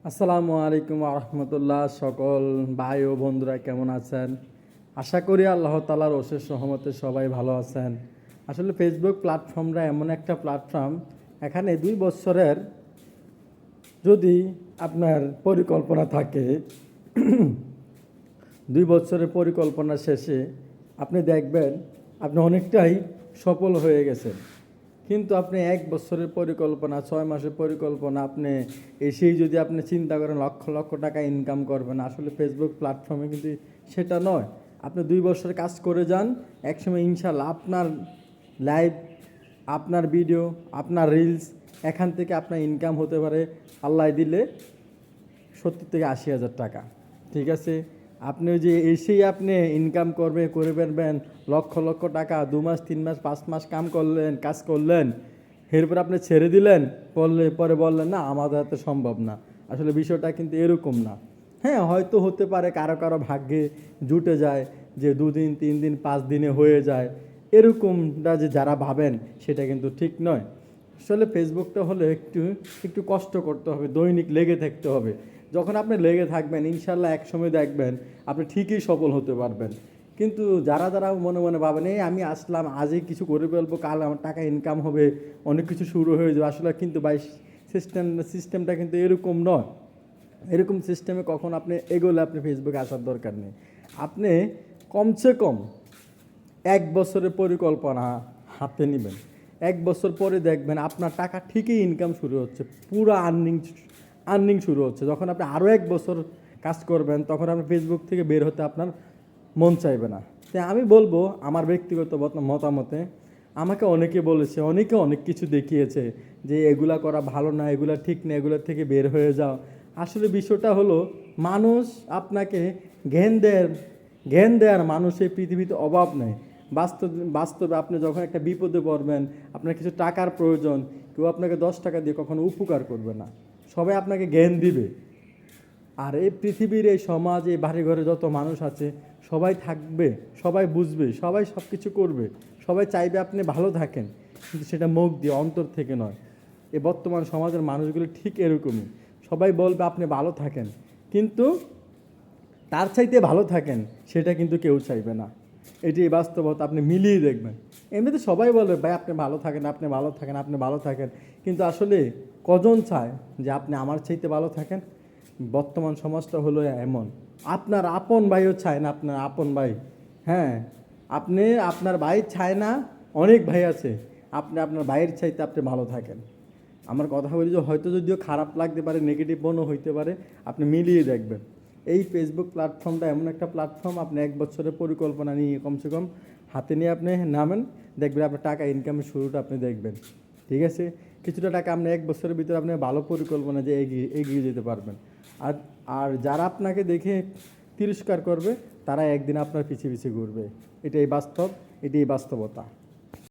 আসসালামু আলাইকুম রহমতুল্লাহ। সকল ভাই ও বন্ধুরা কেমন আছেন? আশা করি আল্লাহ তাআলার অশেষ রহমতে সবাই ভালো আছেন। আসলে ফেসবুক প্ল্যাটফর্মটা এমন একটা প্ল্যাটফর্ম, এখানে 2 বছরের যদি আপনার পরিকল্পনা থাকে 2 বছরের পরিকল্পনা শেষে আপনি দেখবেন আপনি অনেকটাই সফল হয়ে গেছেন। কিন্তু আপনি 1 বছরের পরিকল্পনা, 6 মাসের পরিকল্পনা আপনি এসেই যদি আপনি চিন্তা করেন লক্ষ লক্ষ টাকা ইনকাম করবেন, আসলে ফেসবুক প্ল্যাটফর্মে কিন্তু সেটা নয়। আপনি 2 বছর কাজ করে যান, একসময় ইনশাল্লাহ আপনার লাইভ, আপনার ভিডিও, আপনার রিলস, এখান থেকে আপনার ইনকাম হতে পারে আল্লাহ দিলে 70 থেকে 80 হাজার টাকা। ঠিক আছে, আপনি ওই যে এসেই আপনি ইনকাম করে ফেলবেন লক্ষ লক্ষ টাকা, 2 মাস 3 মাস 5 মাস কাজ করলেন, এরপর আপনি ছেড়ে দিলেন, পরে বললেন না আমাদের হাতে সম্ভব না। আসলে বিষয়টা কিন্তু এরকম না। হ্যাঁ, হয়তো হতে পারে কারো কারো ভাগ্যে জুটে যায় যে 2 দিন 3 দিন 5 দিনে হয়ে যায়, এরকমটা যে যারা ভাবেন সেটা কিন্তু ঠিক নয়। আসলে ফেসবুকটা হলে একটু একটু কষ্ট করতে হবে, দৈনিক লেগে থাকতে হবে। যখন আপনি লেগে থাকবেন ইনশাল্লাহ একসময় দেখবেন আপনি ঠিকই সফল হতে পারবেন। কিন্তু যারা যারা মনে মনে ভাবেন এই আমি আসলাম আজই কিছু করে ফেলবো, কাল আমার টাকা ইনকাম হবে, অনেক কিছু শুরু হয়ে যাবে, আসলে কিন্তু ভাই সিস্টেমটা কিন্তু এরকম নয়। এরকম সিস্টেমে কখন আপনি এগোলে আপনি ফেসবুকে আসার দরকার নেই। আপনি কমসে কম 1 বছরের পরিকল্পনা হাতে নেবেন। 1 বছর পরে দেখবেন আপনার টাকা ঠিকই ইনকাম শুরু হচ্ছে, পুরো আর্নিং শুরু হচ্ছে। যখন আপনি আরও 1 বছর কাজ করবেন তখন আপনি ফেসবুক থেকে বের হতে আপনার মন চাইবে না। তাই আমি বলবো আমার ব্যক্তিগত মতামতে, আমাকে অনেকে বলেছে, অনেকে অনেক কিছু দেখিয়েছে যে এগুলা করা ভালো না, এগুলা ঠিক না, এগুলোর থেকে বের হয়ে যাও। আসলে বিষয়টা হলো মানুষ আপনাকে জ্ঞান দেয়, জ্ঞান দেওয়ার মানুষ এই পৃথিবীতে অভাব নেই। বাস্তবে আপনি যখন একটা বিপদে পড়বেন, আপনার কিছু টাকার প্রয়োজন, কেউ আপনাকে 10 টাকা দিয়ে কখনো উপকার করবে না, সবাই আপনাকে জ্ঞান দিবে। আর এই পৃথিবীর এই সমাজ, এই বাড়িঘরে যত মানুষ আছে সবাই থাকবে, সবাই বুঝবে, সবাই সব কিছু করবে, সবাই চাইবে আপনি ভালো থাকেন, কিন্তু সেটা মুখ দিয়ে, অন্তর থেকে নয়। এই বর্তমান সমাজের মানুষগুলো ঠিক এরকমই, সবাই বলবে আপনি ভালো থাকেন, কিন্তু তার চাইতে ভালো থাকেন সেটা কিন্তু কেউ চাইবে না। এটি বাস্তবতা, আপনি মিলিয়ে দেখবেন। এমনিতে সবাই বলবে ভাই আপনি ভালো থাকেন, আপনি ভালো থাকেন, আপনি ভালো থাকেন, কিন্তু আসলে কজন চায় যে আপনি আমার চাইতে ভালো থাকেন? বর্তমান সমাজটা হলো এমন, আপনার আপন ভাইও চায় না আপনার আপন ভাই। হ্যাঁ, আপনি আপনার ভাই চায় না, অনেক ভাই আছে, আপনি আপনার ভাইয়ের চাইতে আপনি ভালো থাকেন। আমার কথা বলি যে হয়তো যদিও খারাপ লাগতে পারে, নেগেটিভ মনও হইতে পারে, আপনি মিলিয়ে দেখবেন। এই ফেসবুক প্ল্যাটফর্মটা এমন একটা প্ল্যাটফর্ম, আপনি 1 বছরের পরিকল্পনা নিয়ে কমসে কম হাতে নিয়ে আপনি নামেন, দেখবেন আপনার টাকা ইনকামের শুরুটা আপনি দেখবেন। ঠিক আছে, কিছুটা টাকা আপনি 1 বছরের ভিতরে আপনি ভালো পরিকল্পনা যে এগিয়ে এগিয়ে যেতে পারবেন। আর আর যারা আপনাকে দেখে তিরস্কার করবে তারা একদিন আপনার পিছিয়ে পিছিয়ে ঘুরবে। এটাই বাস্তব, এটাই বাস্তবতা।